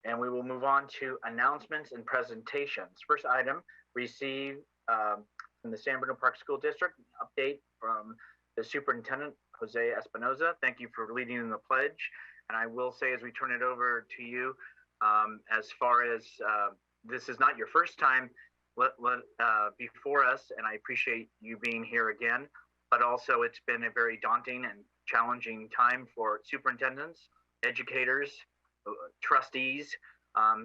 And we will move on to announcements and presentations. First item, receive from the San Bruno Park School District update from the Superintendent, Jose Espinoza. Thank you for leading in the pledge. And I will say, as we turn it over to you, as far as this is not your first time before us, and I appreciate you being here again, but also it's been a very daunting and challenging time for superintendents, educators, trustees.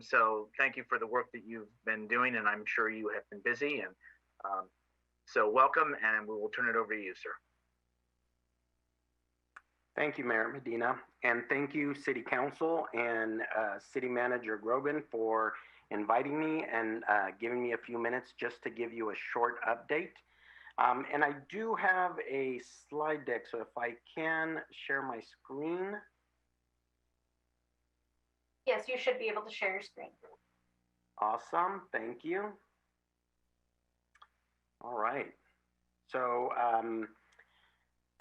So thank you for the work that you've been doing, and I'm sure you have been busy. And so welcome, and we will turn it over to you, sir. Thank you, Mayor Medina, and thank you, City Council and City Manager Grogan, for inviting me and giving me a few minutes just to give you a short update. And I do have a slide deck, so if I can share my screen. Yes, you should be able to share your screen. Awesome, thank you. All right, so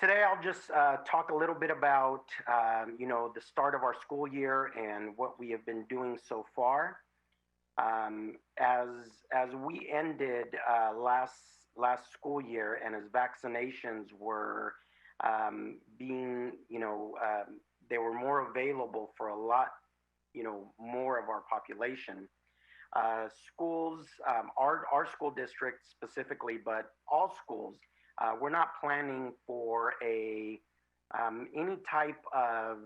today I'll just talk a little bit about, the start of our school year and what we have been doing so far. As we ended last school year, and as vaccinations were being, they were more available for a lot, more of our population. Schools, our school district specifically, but all schools, we're not planning for any type of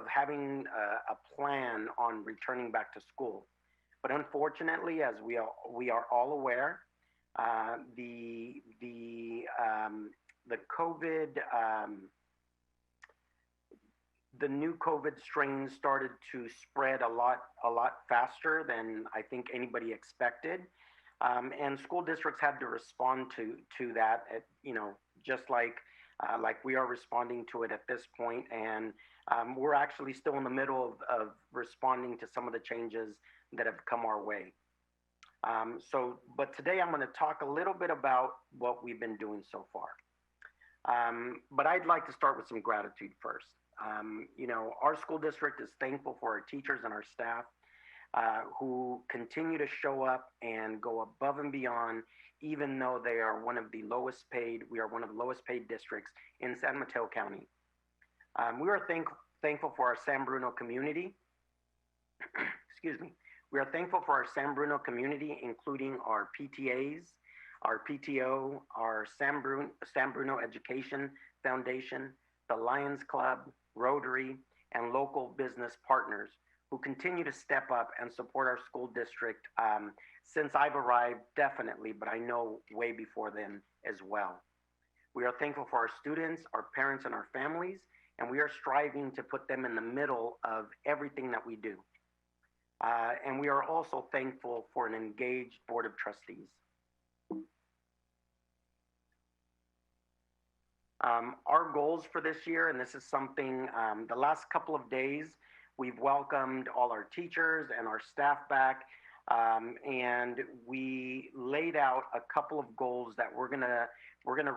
having a plan on returning back to school. But unfortunately, as we are all aware, the COVID, the new COVID strain started to spread a lot faster than I think anybody expected. And school districts had to respond to that, just like we are responding to it at this point. And we're actually still in the middle of responding to some of the changes that have come our way. But today I'm going to talk a little bit about what we've been doing so far. But I'd like to start with some gratitude first. Our school district is thankful for our teachers and our staff who continue to show up and go above and beyond, even though they are one of the lowest paid. We are one of the lowest paid districts in San Mateo County. We are thankful for our San Bruno community. Excuse me. We are thankful for our San Bruno community, including our PTAs, our PTO, our San Bruno Education Foundation, the Lions Club, Rotary, and local business partners who continue to step up and support our school district since I've arrived, definitely, but I know way before then as well. We are thankful for our students, our parents, and our families, and we are striving to put them in the middle of everything that we do. And we are also thankful for an engaged Board of Trustees. Our goals for this year, and this is something, the last couple of days, we've welcomed all our teachers and our staff back, and we laid out a couple of goals that we're gonna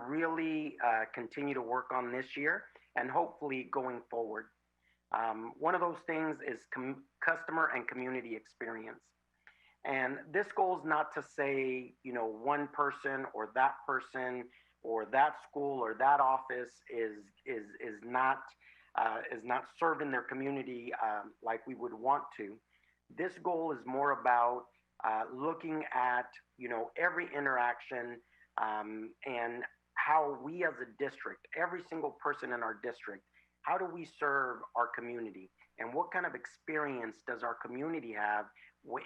really continue to work on this year and hopefully going forward. One of those things is customer and community experience. And this goal is not to say, one person or that school or that office is not serving their community like we would want to. This goal is more about looking at, every interaction and how we as a district, every single person in our district, how do we serve our community? And what kind of experience does our community have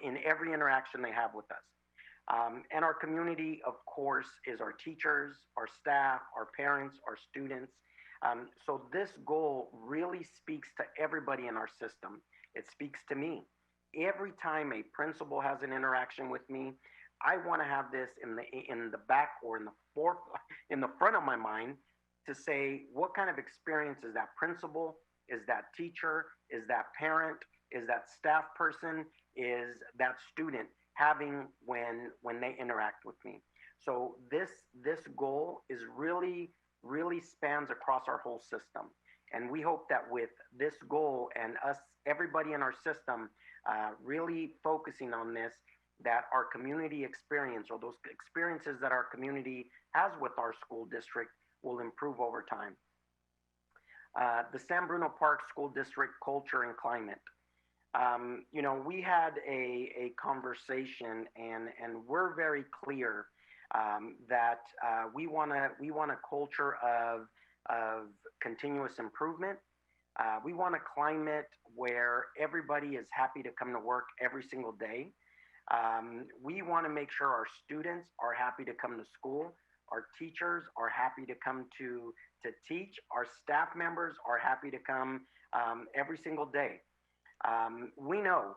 in every interaction they have with us? And our community, of course, is our teachers, our staff, our parents, our students. So this goal really speaks to everybody in our system. It speaks to me. Every time a principal has an interaction with me, I want to have this in the back or in the front of my mind to say, what kind of experience is that principal, is that teacher, is that parent, is that staff person, is that student having when they interact with me. So this goal is really spans across our whole system. And we hope that with this goal and us, everybody in our system, really focusing on this, that our community experience or those experiences that our community has with our school district will improve over time. The San Bruno Park School District culture and climate. We had a conversation, and we're very clear that we want a culture of continuous improvement. We want a climate where everybody is happy to come to work every single day. We want to make sure our students are happy to come to school. Our teachers are happy to come to teach. Our staff members are happy to come every single day. We know,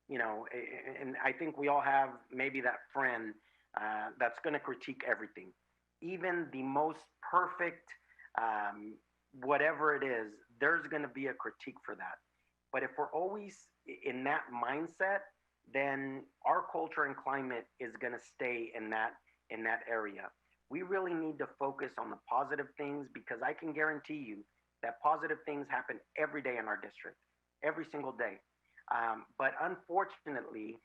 and I think we all have maybe that friend that's going to critique everything, even the most perfect, whatever it is. There's going to be a critique for that. But if we're always in that mindset, then our culture and climate is going to stay in that area. We really need to focus on the positive things, because I can guarantee you that positive things happen every day in our district, every single day. But unfortunately,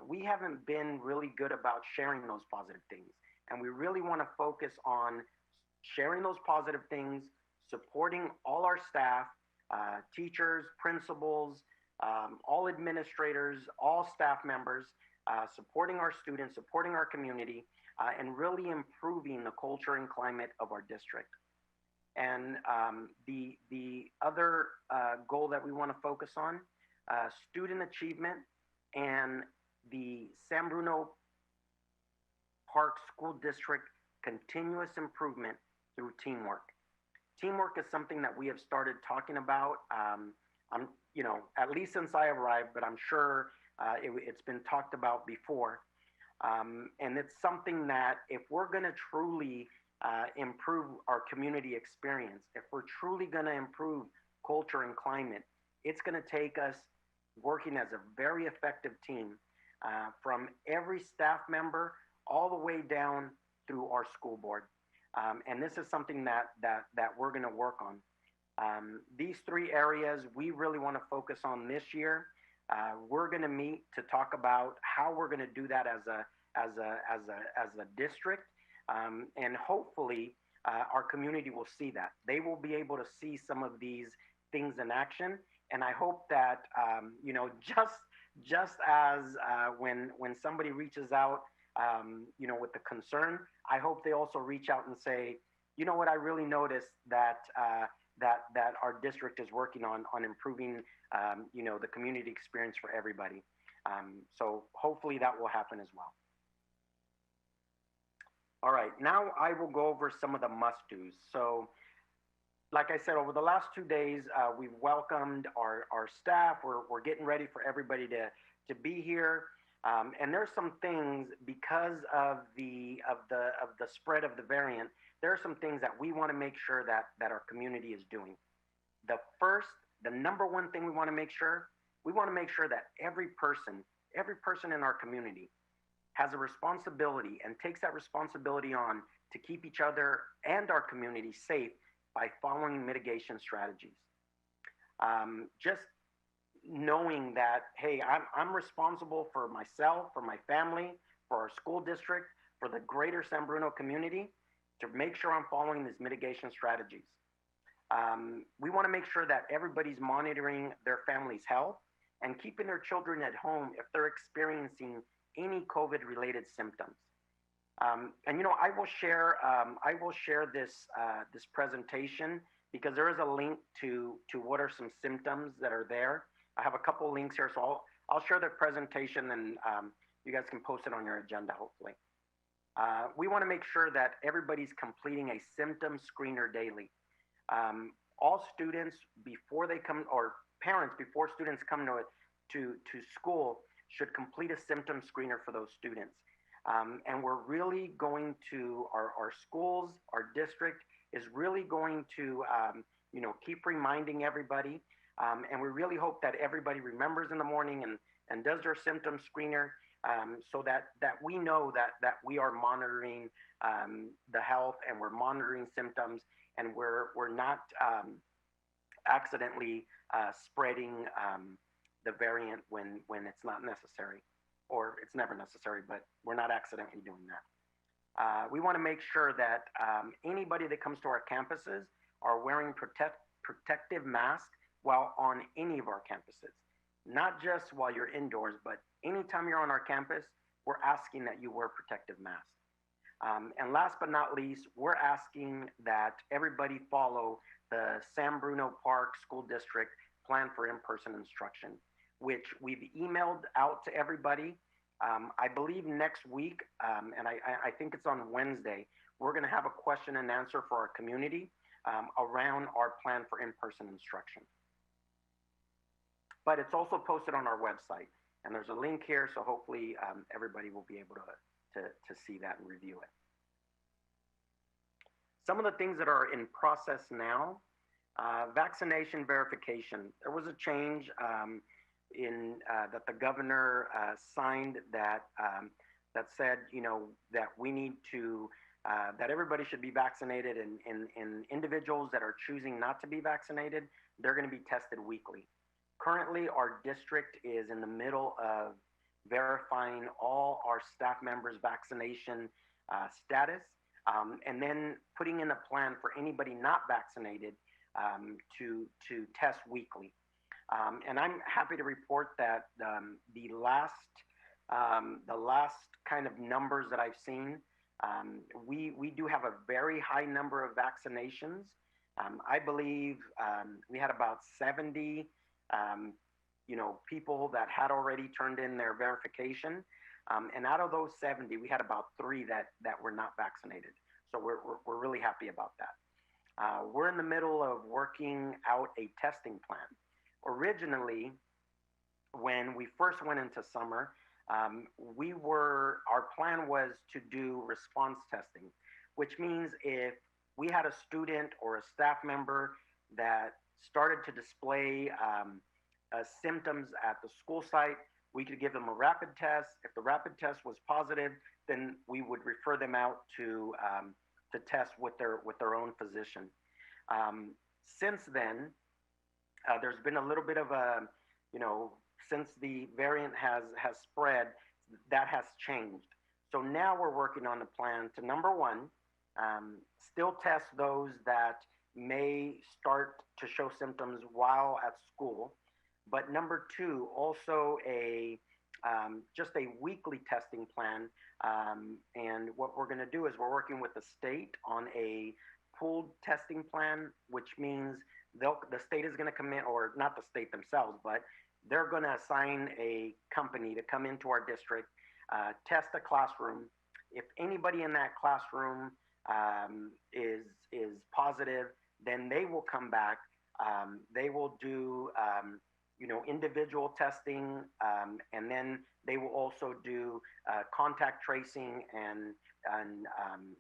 we haven't been really good about sharing those positive things. And we really want to focus on sharing those positive things, supporting all our staff, teachers, principals, all administrators, all staff members, supporting our students, supporting our community, and really improving the culture and climate of our district. And the other goal that we want to focus on, student achievement and the San Bruno Park School District continuous improvement through teamwork. Teamwork is something that we have started talking about, at least since I arrived, but I'm sure it's been talked about before. And it's something that if we're going to truly improve our community experience, if we're truly going to improve culture and climate, it's going to take us working as a very effective team, from every staff member all the way down through our school board. And this is something that we're going to work on. These three areas we really want to focus on this year. We're going to meet to talk about how we're going to do that as a district, and hopefully our community will see that. They will be able to see some of these things in action, and I hope that just as when somebody reaches out, with the concern, I hope they also reach out and say, you know what, I really noticed that that our district is working on improving, the community experience for everybody. So hopefully that will happen as well. All right, now I will go over some of the must-dos. So like I said, over the last 2 days, we've welcomed our staff. We're getting ready for everybody to be here. And there's some things, because of the spread of the variant, there are some things that we want to make sure that our community is doing. The number one thing we want to make sure that every person in our community has a responsibility and takes that responsibility on to keep each other and our community safe by following mitigation strategies. Just knowing that, hey, I'm responsible for myself, for my family, for our school district, for the greater San Bruno community, to make sure I'm following these mitigation strategies. We want to make sure that everybody's monitoring their family's health and keeping their children at home if they're experiencing any COVID-related symptoms. And I will share this presentation, because there is a link to what are some symptoms that are there. I have a couple of links here, so I'll share the presentation, and you guys can post it on your agenda, hopefully. We want to make sure that everybody's completing a symptom screener daily. All students, before they come, or parents, before students come to school, should complete a symptom screener for those students. And we're really going to, our schools, our district is really going to, keep reminding everybody. And we really hope that everybody remembers in the morning and does their symptom screener, so that we know that we are monitoring the health, and we're monitoring symptoms, and we're not accidentally spreading the variant when it's not necessary, or it's never necessary, but we're not accidentally doing that. We want to make sure that anybody that comes to our campuses are wearing protective masks while on any of our campuses, not just while you're indoors, but anytime you're on our campus, we're asking that you wear protective masks. And last but not least, we're asking that everybody follow the San Bruno Park School District Plan for In-Person Instruction, which we've emailed out to everybody. I believe next week, and I think it's on Wednesday, we're going to have a question and answer for our community around our plan for in-person instruction. But it's also posted on our website, and there's a link here, so hopefully everybody will be able to see that and review it. Some of the things that are in process now, vaccination verification. There was a change that the governor signed that said, that we need to, that everybody should be vaccinated, and individuals that are choosing not to be vaccinated, they're going to be tested weekly. Currently, our district is in the middle of verifying all our staff members' vaccination status, and then putting in a plan for anybody not vaccinated to test weekly. And I'm happy to report that the last kind of numbers that I've seen, we do have a very high number of vaccinations. I believe we had about 70 people that had already turned in their verification. And out of those 70, we had about 3 that were not vaccinated. So we're really happy about that. We're in the middle of working out a testing plan. Originally, when we first went into summer, our plan was to do response testing, which means if we had a student or a staff member that started to display symptoms at the school site, we could give them a rapid test. If the rapid test was positive, then we would refer them out to test with their own physician. Since then, there's been a little bit of a, since the variant has spread, that has changed. So now we're working on a plan to, number one, still test those that may start to show symptoms while at school. But number two, also just a weekly testing plan. And what we're going to do is we're working with the state on a pooled testing plan, which means the state is going to come in, or not the state themselves, but they're going to assign a company to come into our district, test a classroom. If anybody in that classroom is positive, then they will come back. They will do individual testing, and then they will also do contact tracing and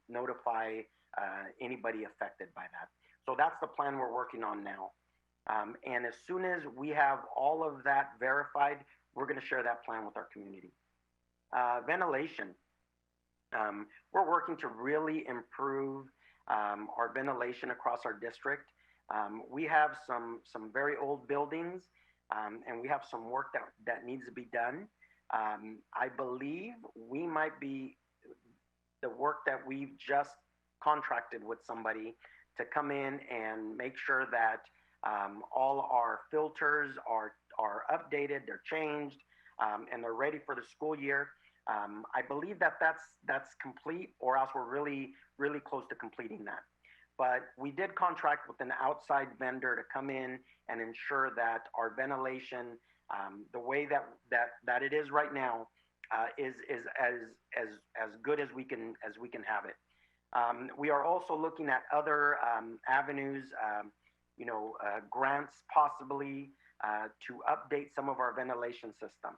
notify anybody affected by that. So that's the plan we're working on now. And as soon as we have all of that verified, we're going to share that plan with our community. Ventilation. We're working to really improve our ventilation across our district. We have some very old buildings, and we have some work that needs to be done. I believe we might be the work that we've just contracted with somebody to come in and make sure that all our filters are updated, they're changed, and they're ready for the school year. I believe that's complete, or else we're really, really close to completing that. But we did contract with an outside vendor to come in and ensure that our ventilation, the way that it is right now, is as good as we can have it. We are also looking at other avenues, grants possibly to update some of our ventilation systems.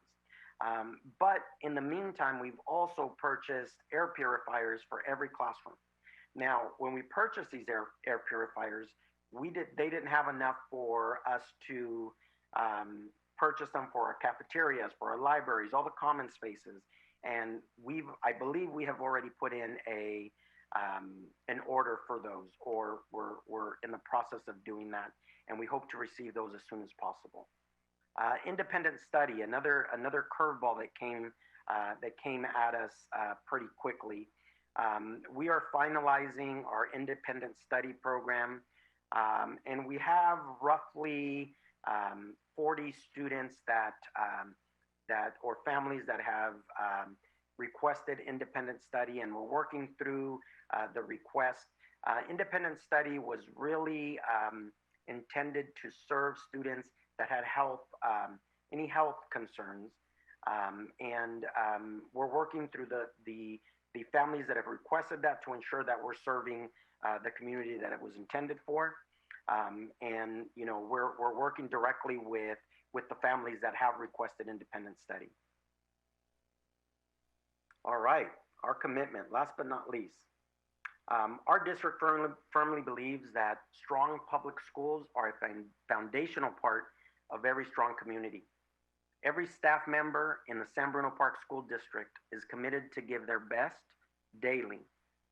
But in the meantime, we've also purchased air purifiers for every classroom. Now, when we purchased these air purifiers, they didn't have enough for us to purchase them for our cafeterias, for our libraries, all the common spaces. And I believe we have already put in a an order for those, or we're in the process of doing that, and we hope to receive those as soon as possible. Independent study, another curveball that came at us pretty quickly. We are finalizing our independent study program, and we have roughly 40 students that or families that have requested independent study, and we're working through the request. Independent study was really intended to serve students that had any health concerns, and we're working through the families that have requested that to ensure that we're serving the community that it was intended for. And you know, we're working directly with the families that have requested independent study. All right, our commitment, last but not least. Our district firmly believes that strong public schools are a foundational part of every strong community. Every staff member in the San Bruno Park School District is committed to give their best daily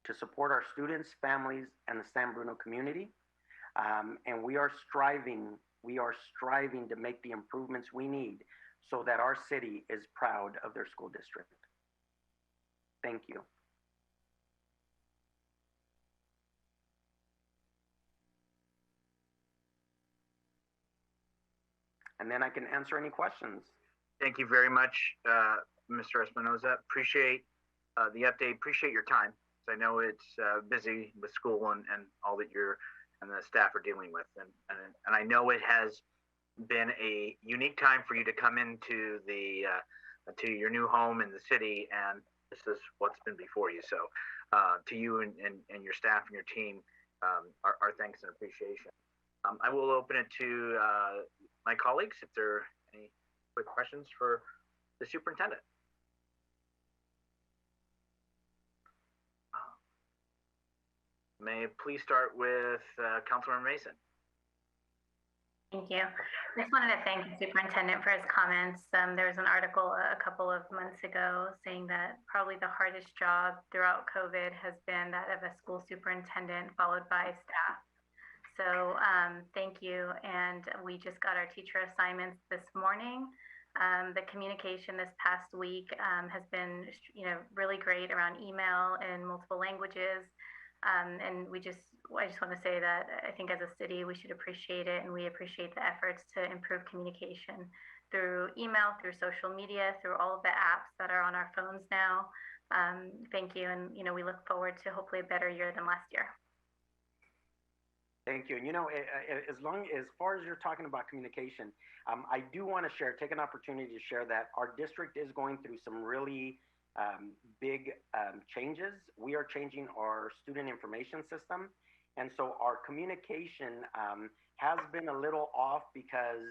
to support our students, families, and the San Bruno community. And we are striving to make the improvements we need so that our city is proud of their school district. Thank you. And then I can answer any questions. Thank you very much, Mr. Espinoza. Appreciate the update. Appreciate your time. I know it's busy with school and all that you're and the staff are dealing with, and I know it has been a unique time for you to come into the to your new home in the city, and this is what's been before you. So to you and your staff and your team, our thanks and appreciation. I will open it to my colleagues if there are any quick questions for the superintendent. May I please start with Councilman Mason? Thank you. I just wanted to thank the superintendent for his comments. There was an article a couple of months ago saying that probably the hardest job throughout COVID has been that of a school superintendent, followed by staff. So thank you. And we just got our teacher assignments this morning. The communication this past week has been, really great around email in multiple languages. And I just want to say that I think as a city, we should appreciate it, and we appreciate the efforts to improve communication through email, through social media, through all of the apps that are on our phones now. Thank you, and we look forward to hopefully a better year than last year. Thank you. And as far as you're talking about communication, I do want to take an opportunity to share that our district is going through some really big changes. We are changing our student information system. And so our communication has been a little off because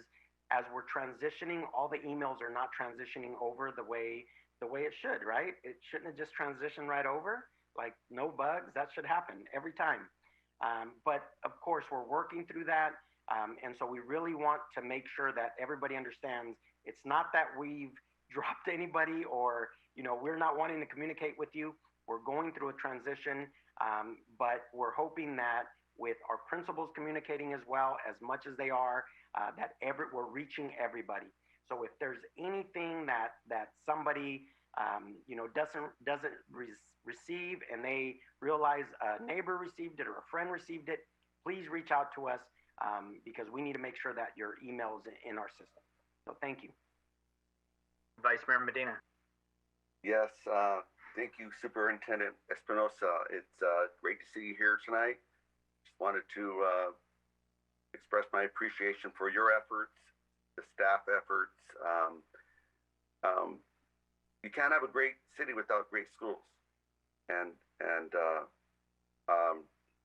as we're transitioning, all the emails are not transitioning over the way it should, right? It shouldn't have just transitioned right over, like no bugs. That should happen every time. But of course, we're working through that. And so we really want to make sure that everybody understands it's not that we've dropped anybody or we're not wanting to communicate with you. We're going through a transition, but we're hoping that with our principals communicating as well, as much as they are, that we're reaching everybody. So if there's anything that somebody doesn't receive and they realize a neighbor received it or a friend received it, please reach out to us because we need to make sure that your email is in our system. So thank you. Vice Mayor Medina. Yes, thank you, Superintendent Espinoza. It's great to see you here tonight. Just wanted to express my appreciation for your efforts, the staff efforts. You can't have a great city without great schools, and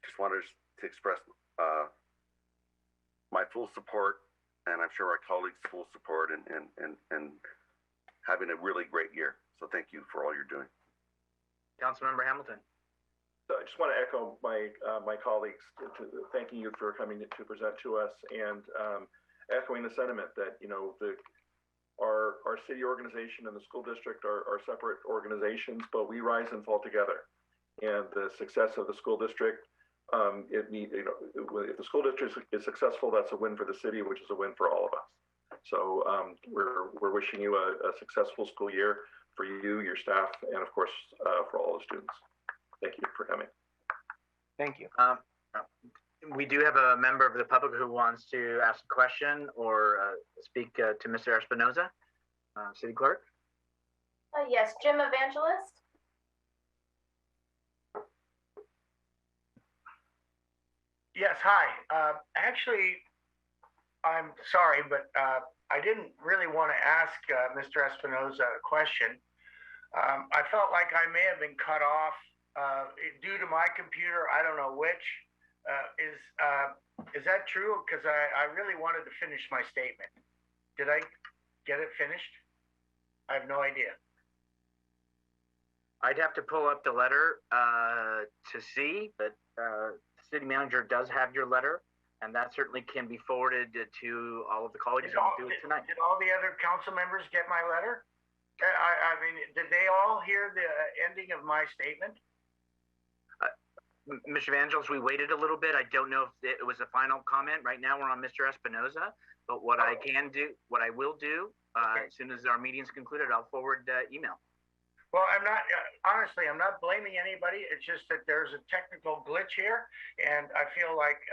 just wanted to express my full support, and I'm sure our colleagues' full support, and having a really great year. So thank you for all you're doing. Councilmember Hamilton. So I just want to echo my colleagues thanking you for coming to present to us, and echoing the sentiment that our city organization and the school district are separate organizations, but we rise and fall together. and the success of the school district. If the school district is successful, that's a win for the city, which is a win for all of us. So we're wishing you a successful school year for you, your staff, and of course for all the students. Thank you for coming. Thank you. We do have a member of the public who wants to ask a question or speak to Mr. Espinoza, City Clerk. Yes, Jim Evangelist. Yes, hi. Actually, I'm sorry, but I didn't really want to ask Mr. Espinoza a question. I felt like I may have been cut off due to my computer. I don't know which. Is that true? Because I really wanted to finish my statement. Did I get it finished? I have no idea. I'd have to pull up the letter to see, but the city manager does have your letter, and that certainly can be forwarded to all of the colleagues who will do it tonight. Did all the other council members get my letter? I mean, did they all hear the ending of my statement? Mr. Evangelist, we waited a little bit. I don't know if it was a final comment. Right now we're on Mr. Espinoza, but what I will do, as soon as our meeting's concluded, I'll forward email. Well, I'm not, honestly, I'm not blaming anybody. It's just that there's a technical glitch here, and I feel like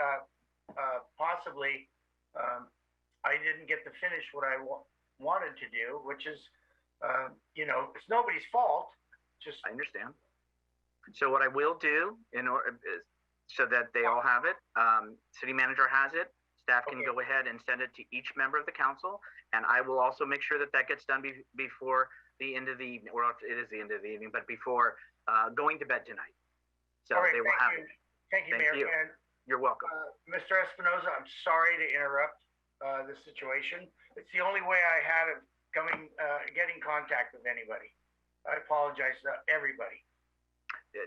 possibly I didn't get to finish what I wanted to do, which is, it's nobody's fault. Just I understand. So what I will do so that they all have it, city manager has it, staff can go ahead and send it to each member of the council, and I will also make sure that gets done before the end of the evening, or it is the end of the evening, but before going to bed tonight. So all right, they will have it. Thank you, Mayor. And, you're welcome. Mr. Espinoza, I'm sorry to interrupt this situation. It's the only way I had of getting contact with anybody. I apologize to everybody.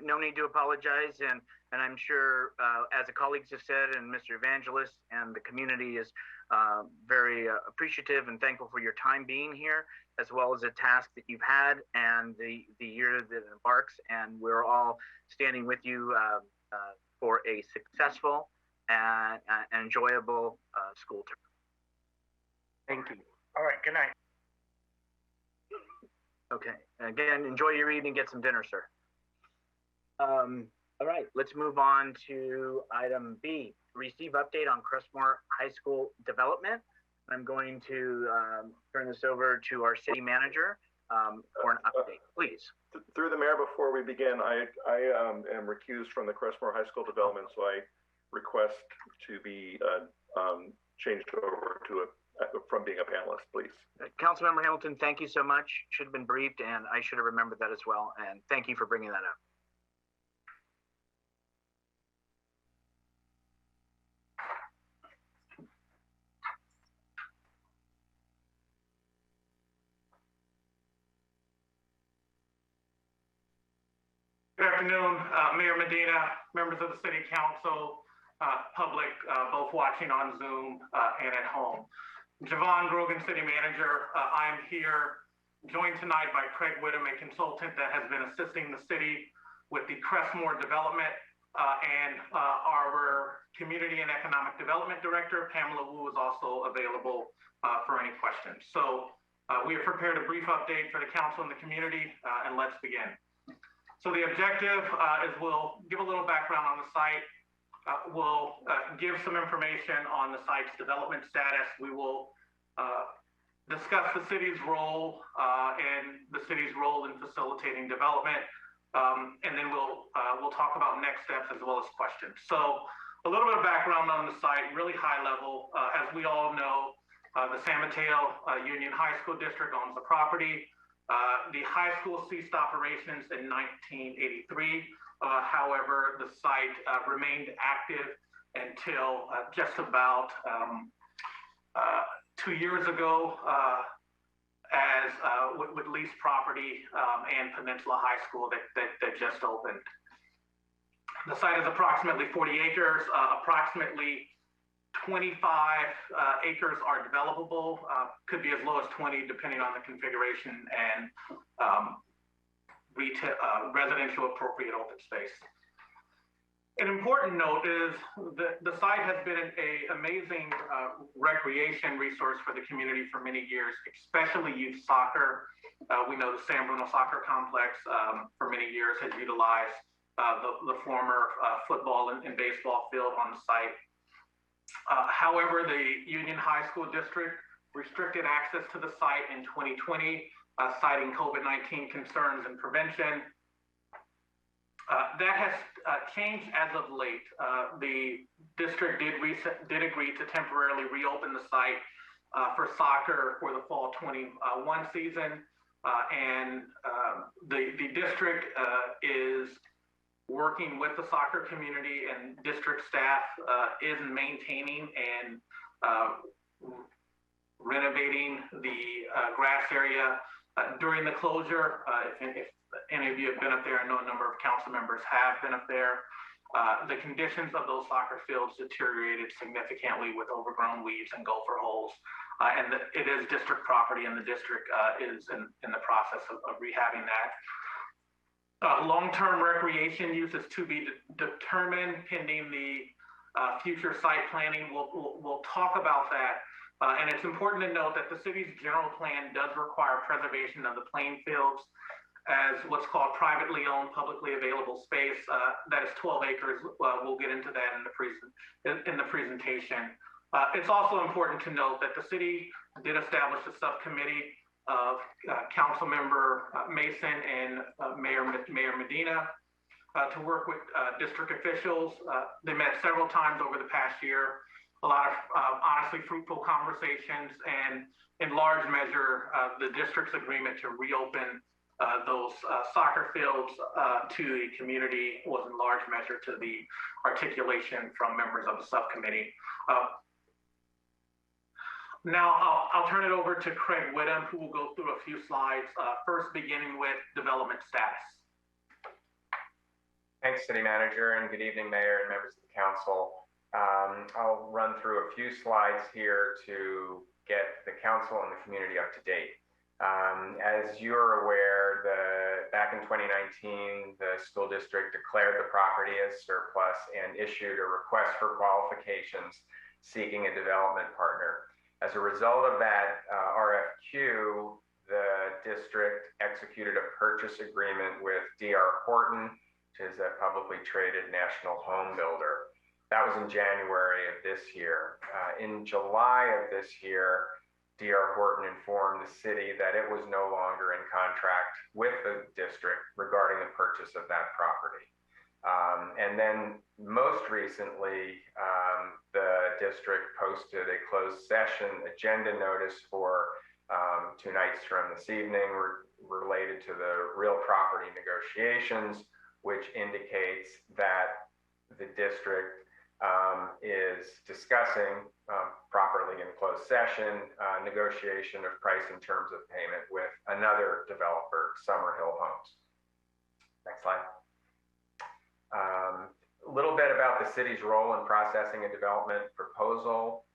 No need to apologize, and I'm sure, as the colleagues have said, and Mr. Evangelist and the community is very appreciative and thankful for your time being here, as well as the task that you've had and the year that embarks, and we're all standing with you for a successful and enjoyable school term. Thank you. All right, good night. Okay, again, enjoy your evening, get some dinner, sir. All right, let's move on to item B, receive update on Crestmore High School development. I'm going to turn this over to our city manager for an update, please. Through the mayor, before we begin, I am recused from the Crestmore High School development, so I request to be changed over to from being a panelist, please. Councilmember Hamilton, thank you so much. Should have been briefed, and I should have remembered that as well. And thank you for bringing that up. Good afternoon, Mayor Medina, members of the City Council, public, both watching on Zoom and at home. Javon Grogan, City Manager. I am here joined tonight by Craig Whittam, a consultant that has been assisting the city with the Crestmore development, and our Community and Economic Development Director, Pamela Wu, is also available for any questions. So we have prepared a brief update for the council and the community, and let's begin. So the objective is we'll give a little background on the site. We'll give some information on the site's development status. We will discuss the city's role and the city's role in facilitating development. And then we'll talk about next steps as well as questions. So a little bit of background on the site, really high level. As we all know, the San Mateo Union High School District owns the property. The high school ceased operations in 1983. However, the site remained active until just about 2 years ago as with leased property and Peninsula High School that just opened. The site is approximately 40 acres, approximately 25 acres are developable, could be as low as 20 depending on the configuration and residential appropriate open space. An important note is that the site has been an amazing recreation resource for the community for many years, especially youth soccer. We know the San Bruno Soccer Complex for many years has utilized the former football and baseball field on the site. However, the Union High School District restricted access to the site in 2020, citing COVID-19 concerns and prevention. That has changed as of late. The district did agree to temporarily reopen the site for soccer for the fall 21 season. And the district is working with the soccer community, and district staff is maintaining and renovating the grass area during the closure. If any of you have been up there, I know a number of council members have been up there. The conditions of those soccer fields deteriorated significantly with overgrown weeds and gopher holes. And it is district property, and the district is in the process of rehabbing that. Long-term recreation use is to be determined pending the future site planning. We'll talk about that. And it's important to note that the city's general plan does require preservation of the playing fields as what's called privately owned, publicly available space. That is 12 acres. We'll get into that in the presentation. It's also important to note that the city did establish a subcommittee of Councilmember Mason and Mayor Medina to work with district officials. They met several times over the past year. A lot of honestly fruitful conversations, and in large measure, the district's agreement to reopen those soccer fields to the community was in large measure to the articulation from members of the subcommittee. Now I'll turn it over to Craig Whittam, who will go through a few slides, first beginning with development status. Thanks, City Manager, and good evening, Mayor and members of the council. I'll run through a few slides here to get the council and the community up to date. As you're aware, back in 2019, the school district declared the property as surplus and issued a request for qualifications seeking a development partner. As a result of that RFQ, the district executed a purchase agreement with D.R. Horton, which is a publicly traded national home builder. That was in January of this year. In July of this year, D.R. Horton informed the city that it was no longer in contract with the district regarding the purchase of that property. And then most recently, the district posted a closed session agenda notice for 2 nights from this evening related to the real property negotiations, which indicates that the district is discussing properly in closed session negotiation of price and terms of payment with another developer, Summerhill Homes. Next slide. A little bit about the city's role in processing a development proposal.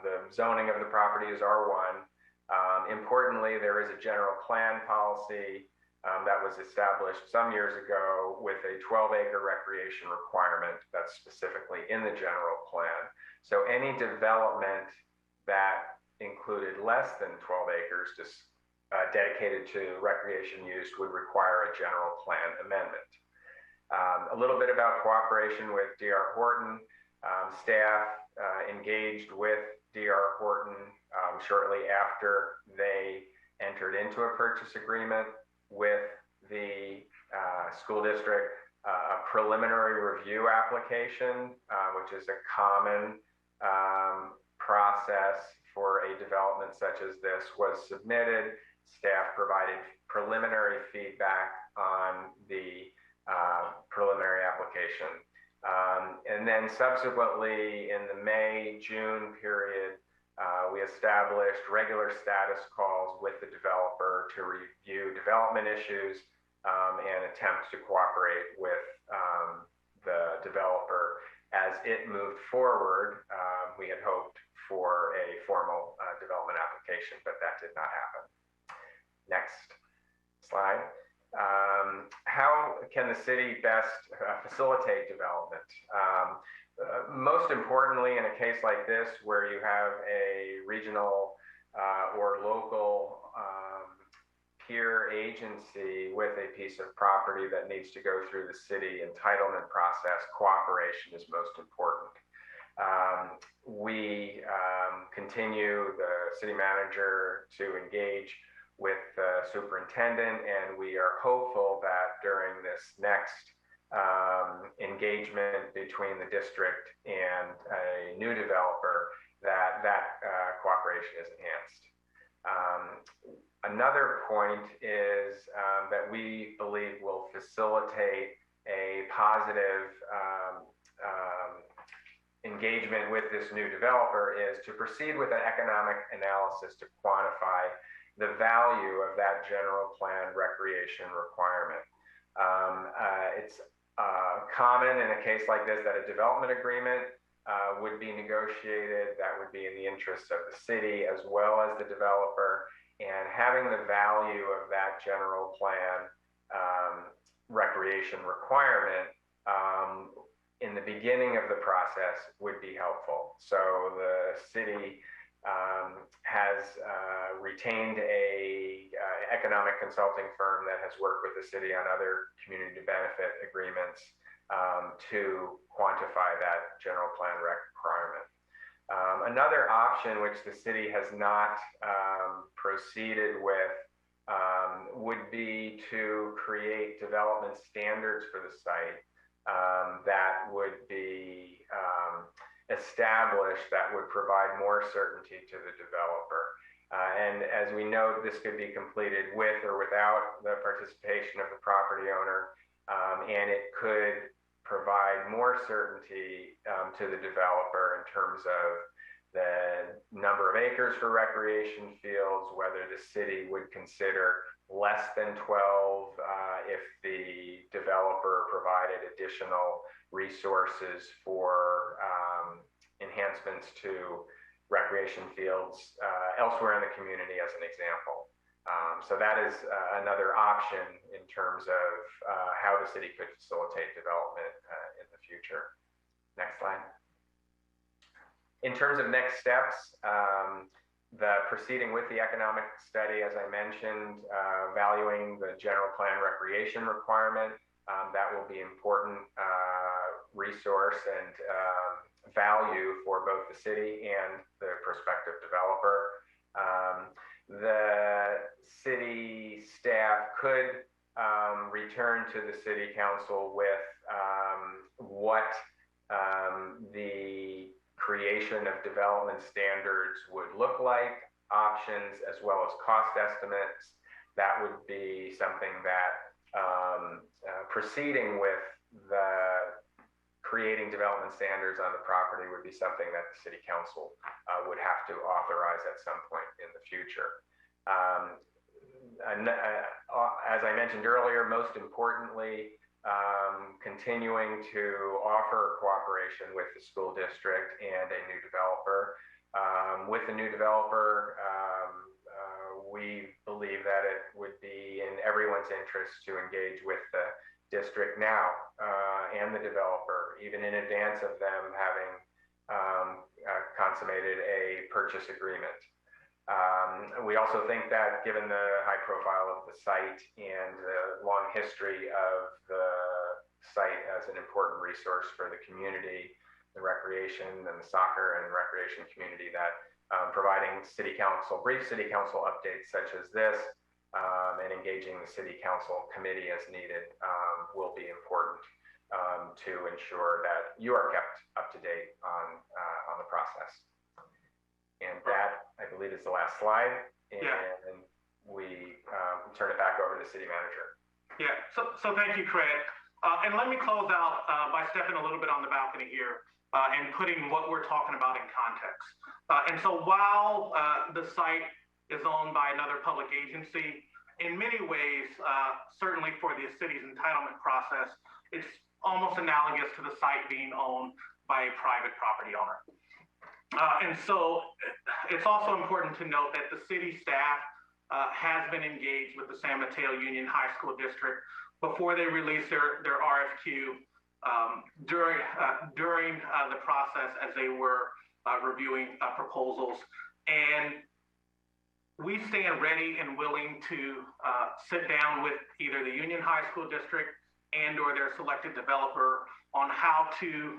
The zoning of the property is R1. Importantly, there is a general plan policy that was established some years ago with a 12-acre recreation requirement that's specifically in the general plan. So any development that included less than 12 acres just dedicated to recreation use would require a general plan amendment. A little bit about cooperation with D.R. Horton. Staff engaged with D.R. Horton shortly after they entered into a purchase agreement with the school district. A preliminary review application, which is a common process for a development such as this, was submitted. Staff provided preliminary feedback on the preliminary application. And then subsequently in the May-June period, we established regular status calls with the developer to review development issues and attempt to cooperate with the developer as it moved forward. We had hoped for a formal development application, but that did not happen. Next slide. How can the city best facilitate development? Most importantly, in a case like this, where you have a regional or local peer agency with a piece of property that needs to go through the city entitlement process, cooperation is most important. We continue, the city manager, to engage with the superintendent, and we are hopeful that during this next engagement between the district and a new developer, that cooperation is enhanced. Another point is that we believe will facilitate a positive engagement with this new developer is to proceed with an economic analysis to quantify the value of that general plan recreation requirement. It's common in a case like this that a development agreement would be negotiated that would be in the interest of the city as well as the developer, and having the value of that general plan recreation requirement in the beginning of the process would be helpful. So the city has retained a economic consulting firm that has worked with the city on other community benefit agreements to quantify that general plan requirement. Another option which the city has not proceeded with would be to create development standards for the site that would be established, that would provide more certainty to the developer. And as we know, this could be completed with or without the participation of the property owner, and it could provide more certainty to the developer in terms of the number of acres for recreation fields, whether the city would consider less than 12 if the developer provided additional resources for enhancements to recreation fields elsewhere in the community, as an example. So that is another option in terms of how the city could facilitate development in the future. Next slide. In terms of next steps, the proceeding with the economic study, as I mentioned, valuing the general plan recreation requirement, that will be important resource and value for both the city and the prospective developer. The city staff could return to the city council with what the creation of development standards would look like, options, as well as cost estimates. That would be something that proceeding with the creating development standards on the property would be something that the city council would have to authorize at some point in the future. As I mentioned earlier, most importantly, continuing to offer cooperation with the school district and a new developer. With the new developer, we believe that it would be in everyone's interest to engage with the district now and the developer, even in advance of them having consummated a purchase agreement. We also think that given the high profile of the site and the long history of the site as an important resource for the community, the recreation and the soccer and recreation community, that providing city council, brief city council updates such as this and engaging the city council committee as needed will be important to ensure that you are kept up to date on the process. And that, I believe, is the last slide. And we turn it back over to the city manager. Yeah, so thank you, Craig. And let me close out by stepping a little bit on the balcony here and putting what we're talking about in context. And so while the site is owned by another public agency, in many ways, certainly for the city's entitlement process, it's almost analogous to the site being owned by a private property owner. And so it's also important to note that the city staff has been engaged with the San Mateo Union High School District before they release their RFQ during the process as they were reviewing proposals. And we stand ready and willing to sit down with either the Union High School District and or their selected developer on how to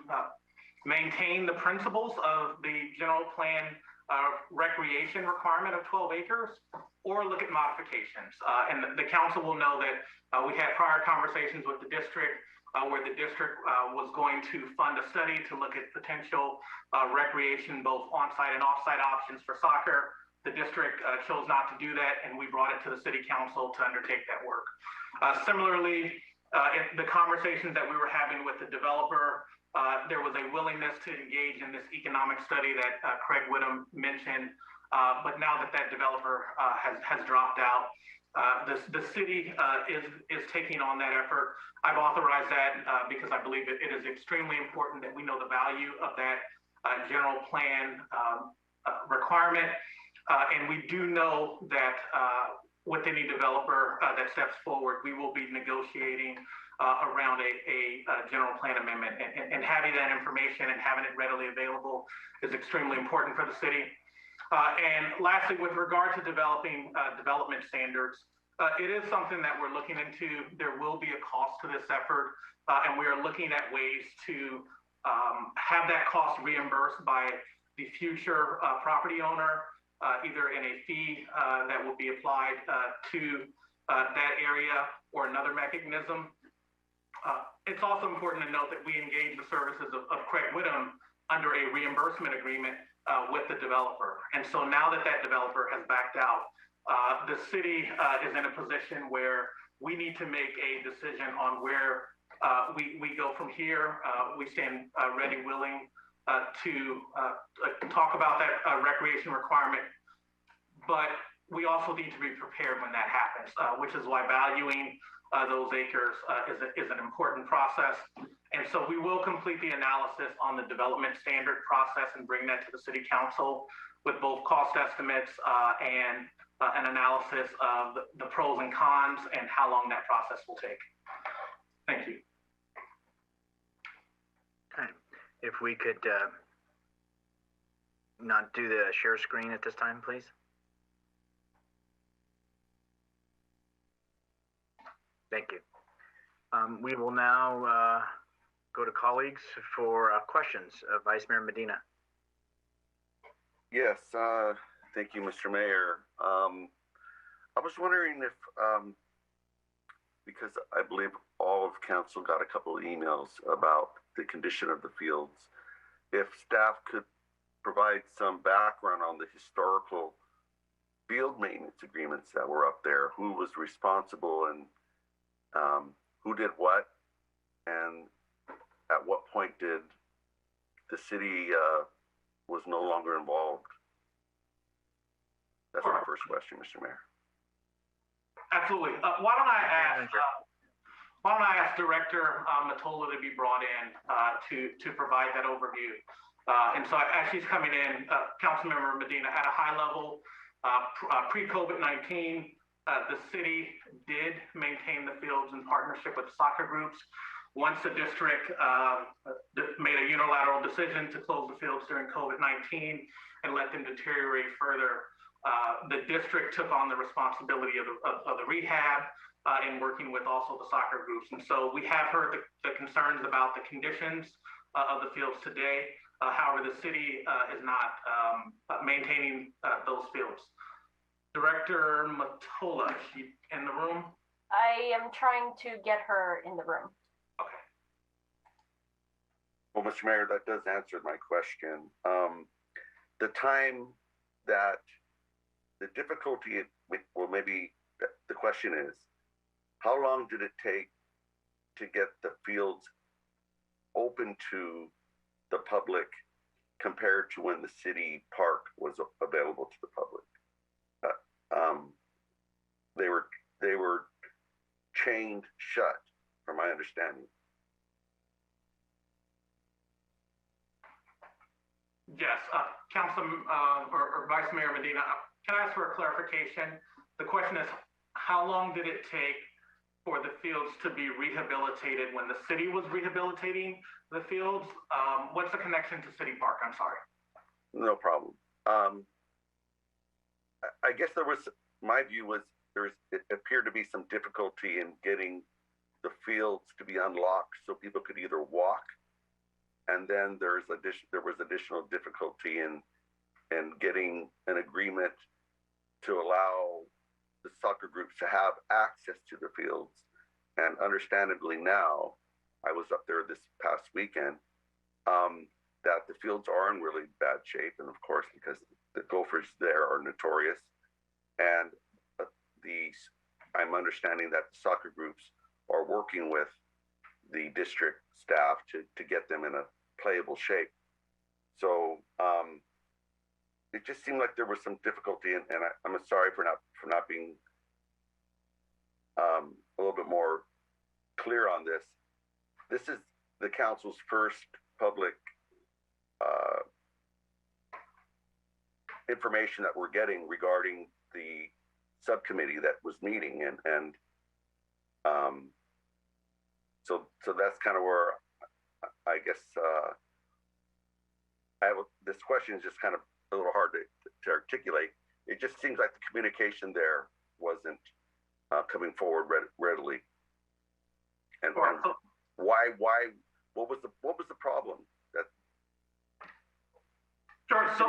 maintain the principles of the general plan recreation requirement of 12 acres or look at modifications. And the council will know that we had prior conversations with the district where the district was going to fund a study to look at potential recreation, both on-site and off-site options for soccer. The district chose not to do that, and we brought it to the city council to undertake that work. Similarly, in the conversations that we were having with the developer, there was a willingness to engage in this economic study that Craig Whittam mentioned. But now that that developer has dropped out, the city is taking on that effort. I've authorized that because I believe it is extremely important that we know the value of that general plan requirement. And we do know that with any developer that steps forward, we will be negotiating around a general plan amendment. And having that information and having it readily available is extremely important for the city. And lastly, with regard to developing development standards, it is something that we're looking into. There will be a cost to this effort, and we are looking at ways to have that cost reimbursed by the future property owner, either in a fee that will be applied to that area or another mechanism. It's also important to note that we engage the services of Craig Whittam under a reimbursement agreement with the developer. And so now that that developer has backed out, the city is in a position where we need to make a decision on where we go from here. We stand ready, willing to talk about that recreation requirement, but we also need to be prepared when that happens, which is why valuing those acres is an important process. And so we will complete the analysis on the development standard process and bring that to the city council with both cost estimates and an analysis of the pros and cons and how long that process will take. Thank you. Okay. If we could not do the share screen at this time, please. Thank you. We will now go to colleagues for questions. Vice Mayor Medina. Yes, thank you, Mr. Mayor. I was wondering if, because I believe all of council got a couple of emails about the condition of the fields, if staff could provide some background on the historical field maintenance agreements that were up there, who was responsible and who did what, and at what point did the city was no longer involved? That's my first question, Mr. Mayor. Absolutely. Why don't I ask Director Mottola to be brought in to provide that overview? And so as she's coming in, Councilmember Medina, at a high level, pre-COVID-19, the city did maintain the fields in partnership with soccer groups. Once the district made a unilateral decision to close the fields during COVID-19 and let them deteriorate further, the district took on the responsibility of the rehab in working with also the soccer groups. And so we have heard the concerns about the conditions of the fields today. However, the city is not maintaining those fields. Director Mottola, is she in the room? I am trying to get her in the room. Okay. Well, Mr. Mayor, that does answer my question. The time that the difficulty, well, maybe the question is, how long did it take to get the fields open to the public compared to when the city park was available to the public? They were chained shut, from my understanding. Yes, Councilman or Vice Mayor Medina, can I ask for a clarification? The question is, how long did it take for the fields to be rehabilitated when the city was rehabilitating the fields? What's the connection to City Park? I'm sorry. No problem. I guess my view was it appeared to be some difficulty in getting the fields to be unlocked so people could either walk, and then there was additional difficulty in getting an agreement to allow the soccer groups to have access to the fields. And understandably now, I was up there this past weekend, that the fields are in really bad shape. And of course, because the Gophers there are notorious. And I'm understanding that the soccer groups are working with the district staff to get them in a playable shape. So it just seemed like there was some difficulty, and I'm sorry for not being a little bit more clear on this. This is the council's first public information that we're getting regarding the subcommittee that was meeting, and so that's kind of where I guess this question is just kind of a little hard to articulate. It just seems like the communication there wasn't coming forward readily. And why? What was the problem? Sure. So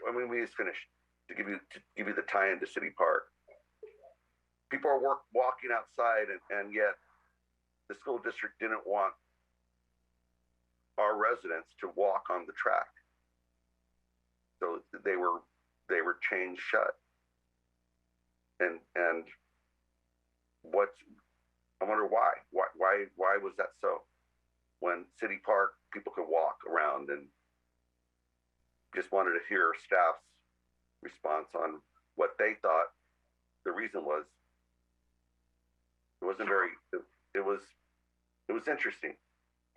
I mean, we just finished to give you the tie into City Park. People are walking outside, and yet the school district didn't want our residents to walk on the track, so they were chained shut. And I wonder why was that so? When City Park, people could walk around, and just wanted to hear staff's response on what they thought the reason was. It wasn't very. It was interesting.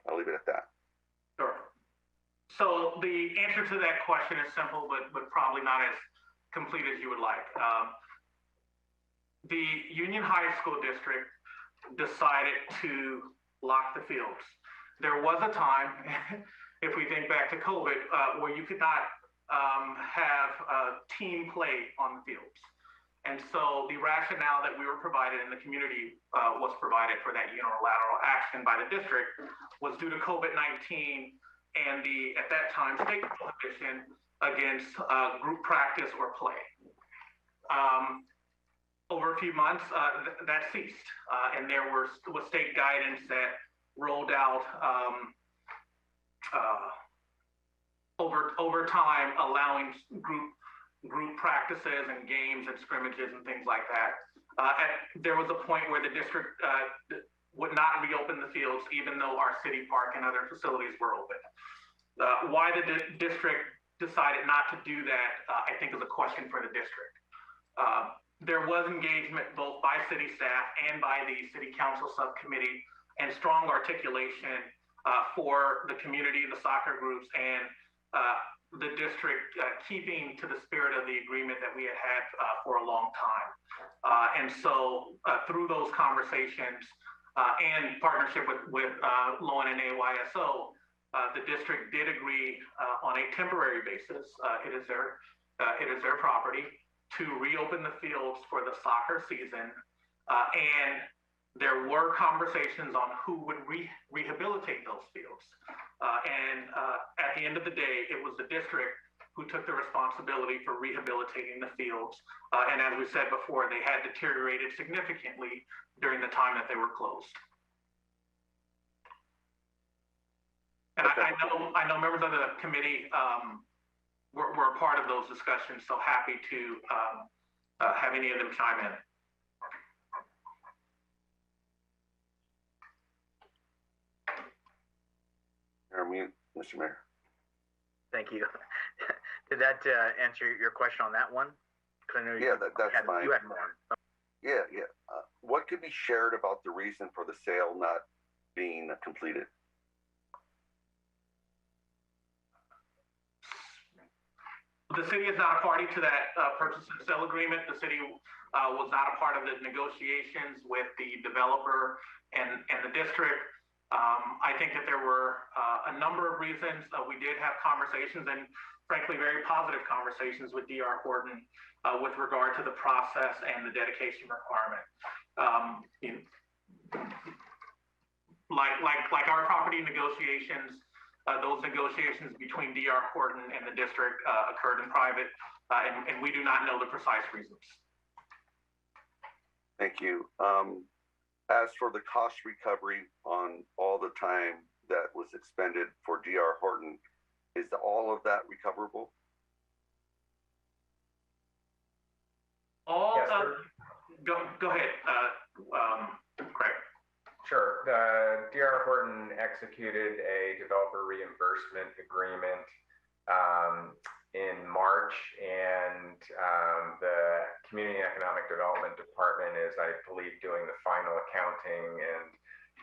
I'll leave it at that. Sure. So the answer to that question is simple, but probably not as complete as you would like. The Union High School District decided to lock the fields. There was a time, if we think back to COVID, where you could not have team play on the fields. And so the rationale that we were provided and the community was provided for that unilateral action by the district was due to COVID-19 and the, at that time, state prohibition against group practice or play. Over a few months, that ceased. And there was state guidance that rolled out over time, allowing group practices and games and scrimmages and things like that. There was a point where the district would not reopen the fields, even though our city park and other facilities were open. Why the district decided not to do that, I think is a question for the district. There was engagement both by city staff and by the city council subcommittee, and strong articulation for the community, the soccer groups, and the district keeping to the spirit of the agreement that we had for a long time. And so through those conversations and partnership with Loan and AYSO, the district did agree on a temporary basis, it is their property, to reopen the fields for the soccer season. And there were conversations on who would rehabilitate those fields. And at the end of the day, it was the district who took the responsibility for rehabilitating the fields. And as we said before, they had deteriorated significantly during the time that they were closed. And I know members of the committee were a part of those discussions, so happy to have any of them chime in. Mr. Mayor. Thank you. Did that answer your question on that one? Yeah, that's fine. You had more. Yeah. What could be shared about the reason for the sale not being completed? The city is not a party to that purchase and sale agreement. The city was not a part of the negotiations with the developer and the district. I think that there were a number of reasons. We did have conversations, and frankly, very positive conversations with D.R. Horton with regard to the process and the dedication requirement. Like our property negotiations, those negotiations between D.R. Horton and the district occurred in private, and we do not know the precise reasons. Thank you. As for the cost recovery on all the time that was expended for D.R. Horton, is all of that recoverable? Yes, Go ahead, Craig. Sure. D.R. Horton executed a developer reimbursement agreement in March, and the Community and Economic Development Department is, I believe, doing the final accounting, and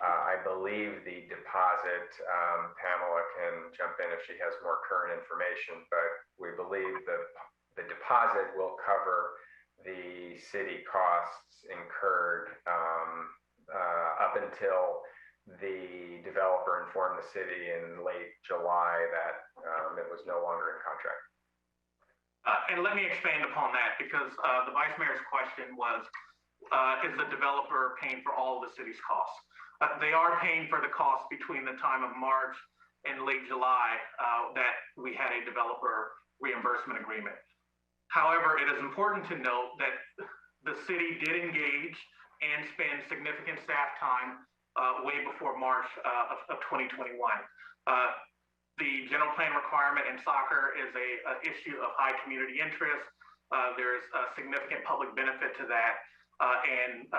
I believe the deposit, Pamela can jump in if she has more current information, but we believe the deposit will cover the city costs incurred up until the developer informed the city in late July that it was no longer in contract. And let me expand upon that, because the Vice Mayor's question was, is the developer paying for all of the city's costs? They are paying for the costs between the time of March and late July that we had a developer reimbursement agreement. However, it is important to note that the city did engage and spend significant staff time way before March of 2021. The general plan requirement in soccer is a issue of high community interest. There's a significant public benefit to that. And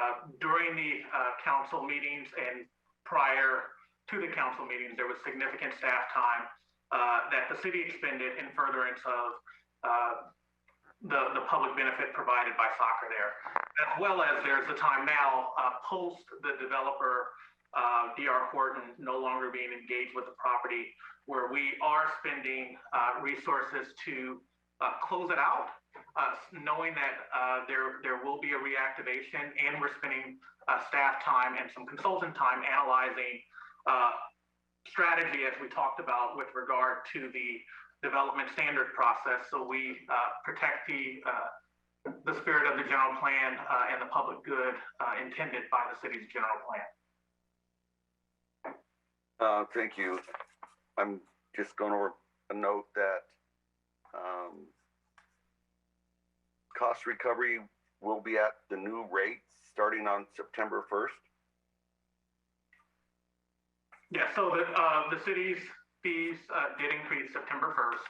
during the council meetings and prior to the council meetings, there was significant staff time that the city expended in furtherance of the public benefit provided by soccer there, as well as there's a time now post the developer D.R. Horton no longer being engaged with the property, where we are spending resources to close it out, knowing that there will be a reactivation, and we're spending staff time and some consultant time analyzing strategy, as we talked about, with regard to the development standard process, so we protect the spirit of the general plan and the public good intended by the city's general plan. Thank you. I'm just going to note that cost recovery will be at the new rates starting on September 1st. Yeah, so the city's fees did increase September 1st.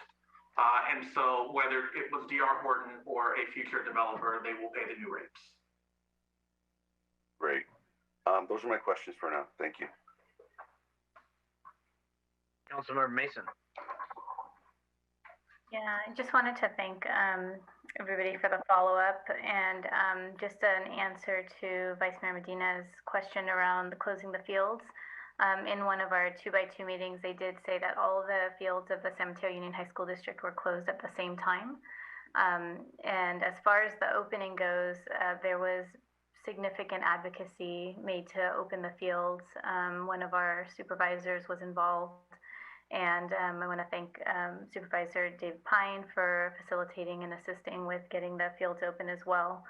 And so whether it was D.R. Horton or a future developer, they will pay the new rates. Great. Those are my questions for now. Thank you. Councilmember Mason. Yeah, I just wanted to thank everybody for the follow-up, and just an answer to Vice Mayor Medina's question around closing the fields. In one of our 2x2 meetings, they did say that all the fields of the San Mateo Union High School District were closed at the same time. And as far as the opening goes, there was significant advocacy made to open the fields. One of our supervisors was involved, and I want to thank Supervisor Dave Pine for facilitating and assisting with getting the fields open as well.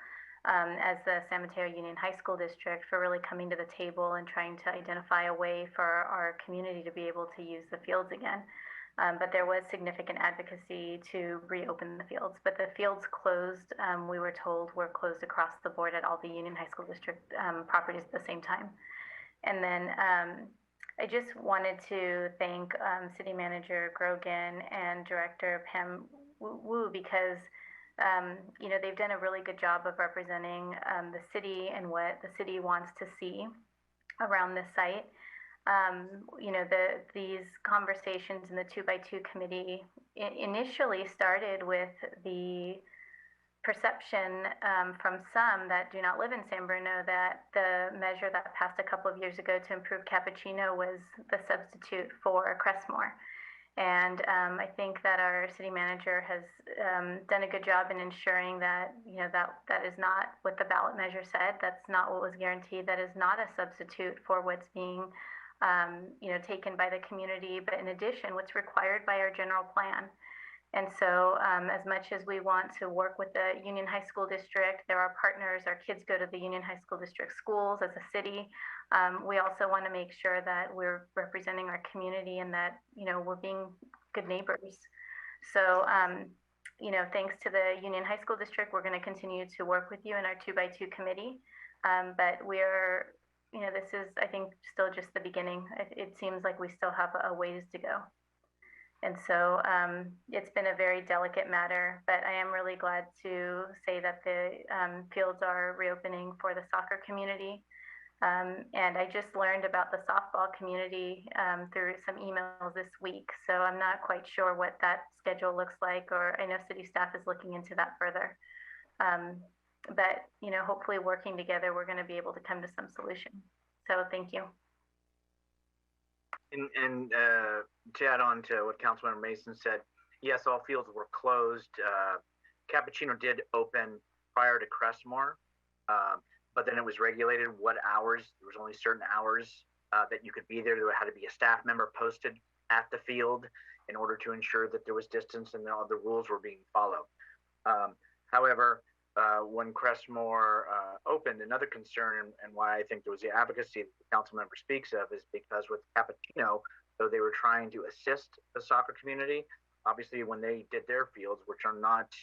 As the San Mateo Union High School District, for really coming to the table and trying to identify a way for our community to be able to use the fields again. But there was significant advocacy to reopen the fields. But the fields closed, we were told, were closed across the board at all the Union High School District properties at the same time. And then I just wanted to thank City Manager Grogan and Director Pam Wu, because you know, they've done a really good job of representing the city and what the city wants to see around this site. You know, these conversations in the 2x2 committee initially started with the perception from some that do not live in San Bruno that the measure that passed a couple of years ago to improve cappuccino was the substitute for Crestmore. And I think that our city manager has done a good job in ensuring that, that is not what the ballot measure said. That's not what was guaranteed. That is not a substitute for what's being, taken by the community. But in addition, what's required by our general plan. And so as much as we want to work with the Union High School District, they're our partners, our kids go to the Union High School District schools as a city. We also want to make sure that we're representing our community and that, we're being good neighbors. So, thanks to the Union High School District, we're going to continue to work with you in our 2x2 committee. But we're, this is, I think, still just the beginning. It seems like we still have a ways to go. And so it's been a very delicate matter, but I am really glad to say that the fields are reopening for the soccer community. And I just learned about the softball community through some emails this week. So I'm not quite sure what that schedule looks like, or I know city staff is looking into that further. But, hopefully working together, we're going to be able to come to some solution. So thank you. And to add on to what Councilman Mason said, yes, all fields were closed. Cappuccino did open prior to Crestmore, but then it was regulated what hours. There was only certain hours that you could be there. There had to be a staff member posted at the field in order to ensure that there was distance and all the rules were being followed. However, when Crestmore opened, another concern and why I think there was the advocacy that the council member speaks of is because with Cappuccino, though they were trying to assist the soccer community, obviously when they did their fields, which are not,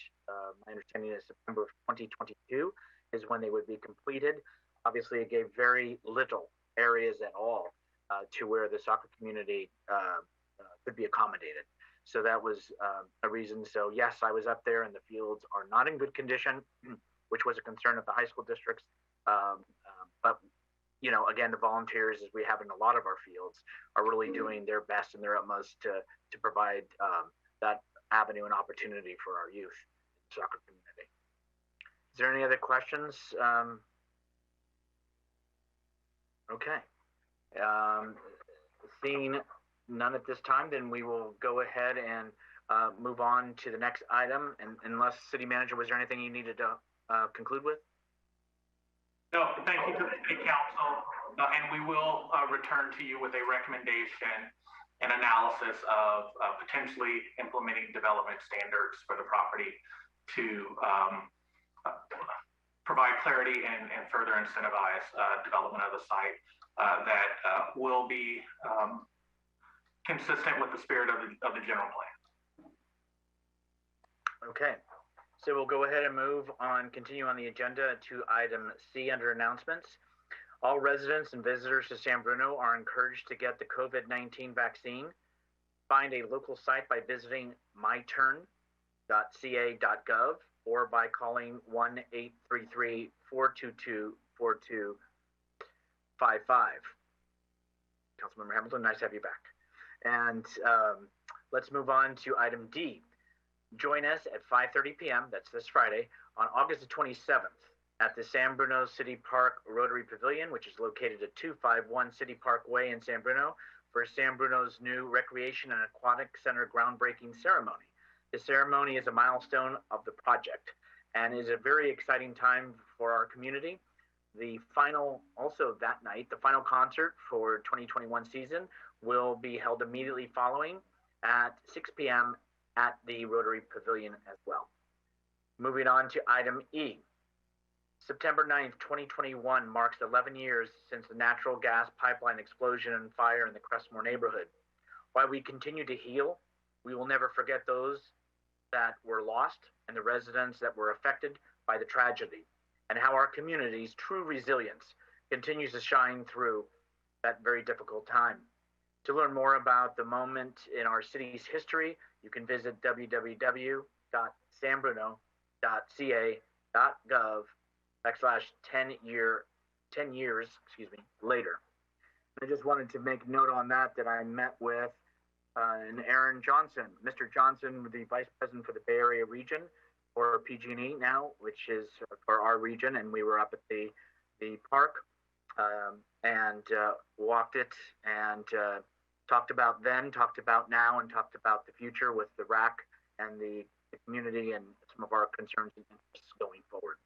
my understanding is September of 2022 is when they would be completed. Obviously it gave very little areas at all to where the soccer community could be accommodated. So that was a reason. So yes, I was up there and the fields are not in good condition, which was a concern of the high school districts. But, again, the volunteers, as we have in a lot of our fields, are really doing their best and their utmost to provide that avenue and opportunity for our youth soccer community. Is there any other questions? Okay. Seeing none at this time, then we will go ahead and move on to the next item. And unless City Manager, was there anything you needed to conclude with? No, thank you to the City Council, and we will return to you with a recommendation and analysis of potentially implementing development standards for the property to provide clarity and further incentivize development of the site that will be consistent with the spirit of the general plan. Okay, so we'll go ahead and continue on the agenda to item C under announcements. All residents and visitors to San Bruno are encouraged to get the COVID-19 vaccine. Find a local site by visiting myturn.ca.gov or by calling 1-833-422-4255. Councilmember Hamilton, nice to have you back. And let's move on to item D. Join us at 5:30 p.m., that's this Friday, on August the 27th at the San Bruno City Park Rotary Pavilion, which is located at 251 City Park Way in San Bruno, for San Bruno's new Recreation and Aquatic Center groundbreaking ceremony. The ceremony is a milestone of the project and is a very exciting time for our community. Also that night, the final concert for 2021 season will be held immediately following at 6 p.m. at the Rotary Pavilion as well. Moving on to item E. September 9th, 2021 marks 11 years since the natural gas pipeline explosion and fire in the Crestmore neighborhood. While we continue to heal, we will never forget those that were lost and the residents that were affected by the tragedy, and how our community's true resilience continues to shine through that very difficult time. To learn more about the moment in our city's history, you can visit www.sanbruno.ca.gov/10 years later. I just wanted to make note on that I met with Aaron Johnson, Mr. Johnson, the Vice President for the Bay Area region for PG&E now, which is for our region, and we were up at the park and walked it, and talked about then, talked about now, and talked about the future with the RAC and the community and some of our concerns and interests going forward.